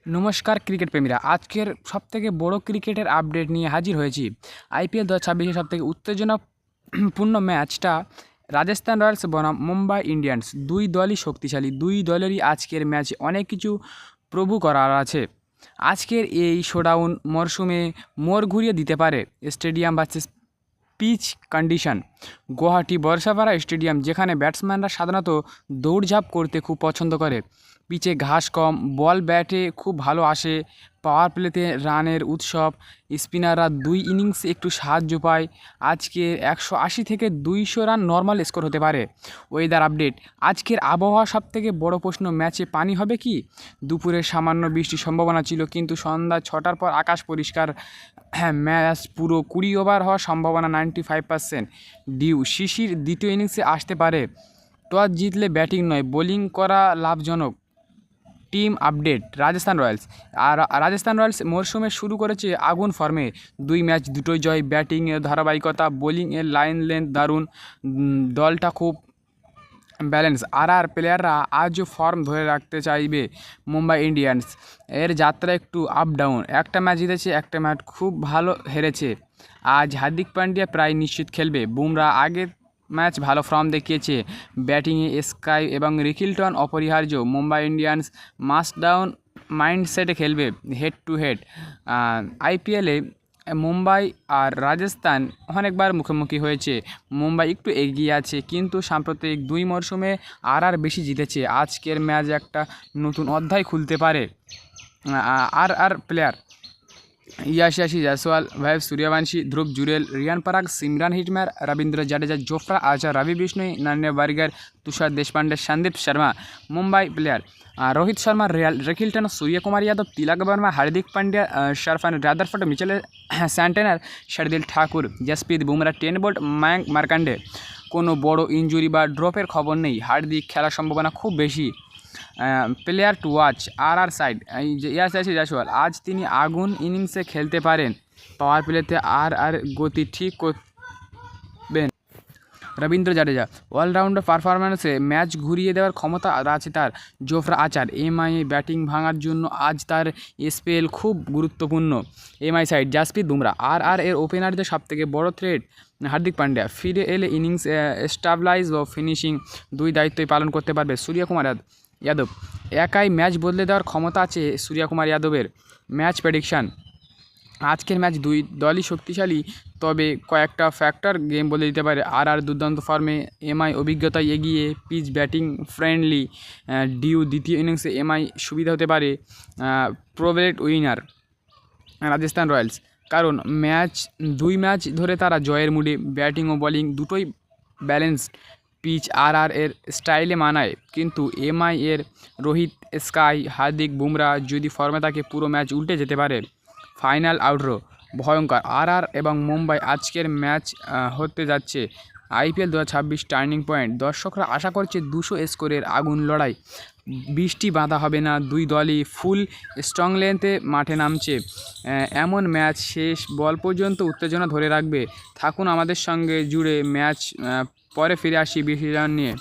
নমস্কার ক্রিকেট প্রেমীরা, আজকের সবথেকে বড় ক্রিকেটের আপডেট নিয়ে হাজির হয়েছি। আইপিএল 2026-এর সবথেকে উত্তেজনাপূর্ণ ম্যাচটা রাজস্থান রয়্যালস বনাম মুম্বাই ইন্ডিয়ান্স। দুই দলই শক্তিশালী, দুই দলেরই আজকের ম্যাচে অনেক কিছু প্রভু করার আছে। আজকের এই শোডাউন মরশুমে মোড় ঘুরিয়ে দিতে পারে stadium versus pitch condition. Guwahati Barsapara stadium, যেখানে ব্যাটসম্যানরা সাধারণত দৌড়ঝাঁপ করতে খুব পছন্দ করে, পিচে ঘাস কম, বল ব্যাটে খুব ভালো আসে, পাওয়ার প্লেতে রানের উৎসব, স্পিনাররা দুই ইনিংসে একটু সাহায্য পায়। আজকে 180 থেকে 200 রান নর্মাল স্কোর হতে পারে। ওয়েদার আপডেট, আজকের আবহাওয়া সবথেকে বড় প্রশ্ন, ম্যাচে পানি হবে কি? দুপুরে সামান্য বৃষ্টির সম্ভাবনা ছিল, কিন্তু সন্ধ্যা 6টার পর আকাশ পরিষ্কার। হ্যাঁ, ম্যাচ পুরো 20 ওভার হওয়ার সম্ভাবনা 95%। শিশির দ্বিতীয় ইনিংসে আসতে পারে। টস জিতলে ব্যাটিং নয়, বোলিং করা লাভজনক। টিম আপডেট, রাজস্থান রয়্যালস মরশুমে শুরু করেছে আগুন ফর্মে। 2 ম্যাচ 2টোই জয়, ব্যাটিংয়ের ধারাবাহিকতা, বোলিংয়ের লাইন লেন্থ দারুণ। দলটা খুব ব্যালেন্স। প্লেয়াররা আজও ফর্ম ধরে রাখতে চাইবে। মুম্বাই ইন্ডিয়ান্স এর যাত্রা একটু আপ ডাউন, একটা ম্যাচ জিতেছে, একটা ম্যাচ খুব ভালো হেরেছে। আজ হার্দিক পান্ডিয়া প্রায় নিশ্চিত খেলবে। বুমরা আগের ম্যাচ ভালো ফর্ম দেখিয়েছে। ব্যাটিংয়ে স্কাই এবং রিকিলটন অপরিহার্য। মুম্বাই ইন্ডিয়ান্স মাস্ট ডাউন মাইন্ডসেটে খেলবে, হেড টু হেড। আইপিএলে মুম্বাই আর রাজস্থান অনেকবার মুখোমুখি হয়েছে। মুম্বাই একটু এগিয়ে আছে, কিন্তু সাম্প্রতিক 2 মরশুমে বেশি জিতেছে। আজকের ম্যাচ একটা নতুন অধ্যায় খুলতে পারে। Player, Yashasvi Jaiswal, Vaibhav Suryavanshi, Dhruv Jurel, Riyan Parag, Shimron Hetmyer, Ravindra Jadeja, Jofra Archer, Ravi Bishnoi, नन्हे Burger, Tushar Deshpande, Sandeep Sharma. Mumbai player, Rohit Sharma, Rickelton, Suryakumar Yadav, Tilak Varma, Hardik Pandya, Sherfane Rutherford, Mitchell Santner, Shardul Thakur, Jasprit Bumrah, 10 Boult, Mayank Markande. কোনো বড় ইনজুরি বা ড্রপের খবর নেই। হার্দিক খেলার সম্ভাবনা খুব বেশি। প্লেয়ার টু ওয়াচ, সাইড, ইয়াশাসি জায়সওয়াল, আজ তিনি আগুন ইনিংসে খেলতে পারেন। পাওয়ার প্লেতে গতি ঠিক করবেন। রবীন্দ্র জাডেজা অলরাউন্ডার পারফরম্যান্সে ম্যাচ ঘুরিয়ে দেওয়ার ক্ষমতা আছে তার। জোফরা আর্চার এমআইএ ব্যাটিং ভাঙার জন্য আজ তার স্পেল খুব গুরুত্বপূর্ণ। MI side, Jasprit Bumrah. এর ওপেনারদের সবথেকে বড় থ্রেট হার্দিক পান্ডিয়া, ফিরে এলে ইনিংস স্টাবলাইজ ও ফিনিশিং দুই দায়িত্বই পালন করতে পারবে। সূর্যকুমার যাদব, একাই ম্যাচ বদলে দেওয়ার ক্ষমতা আছে সূর্যকুমার যাদবের। ম্যাচ প্রেডিকশান, আজকের ম্যাচ দুই দলই শক্তিশালী, তবে কয়েকটা ফ্যাক্টর গেম বলে দিতে পারে। দুর্দান্ত ফর্মে, এমআই অভিজ্ঞতায় এগিয়ে, পিচ ব্যাটিং ফ্রেন্ডলি। দ্বিতীয় ইনিংসে এমআই সুবিধা হতে পারে। প্রবেট উইনার রাজস্থান রয়্যালস, কারণ 2 ম্যাচ ধরে তারা জয়ের মুডে। ব্যাটিং ও বোলিং দুটোই ব্যালেন্সড। পিচ এর স্টাইলে মানায়, কিন্তু এমআই এর রোহিত, স্কাই, হার্দিক, বুমরাহ যদি ফর্মে থাকে, পুরো ম্যাচ উল্টে যেতে পারে। ফাইনাল আউটরো ভয়ঙ্কর। এবং মুম্বাই, আজকের ম্যাচ হতে যাচ্ছে আইপিএল 2026 টার্নিং পয়েন্ট। দর্শকরা আশা করছে 200 স্কোরের আগুন লড়াই। বৃষ্টি বাধা হবে না, দুই দলই ফুল স্ট্রং লেন্থে মাঠে নামছে। এমন ম্যাচ শেষ বল পর্যন্ত উত্তেজনা ধরে রাখবে। থাকুন আমাদের সঙ্গে জুড়ে। ম্যাচ পরে ফিরে আসি বিশ্লেষণ নিয়ে।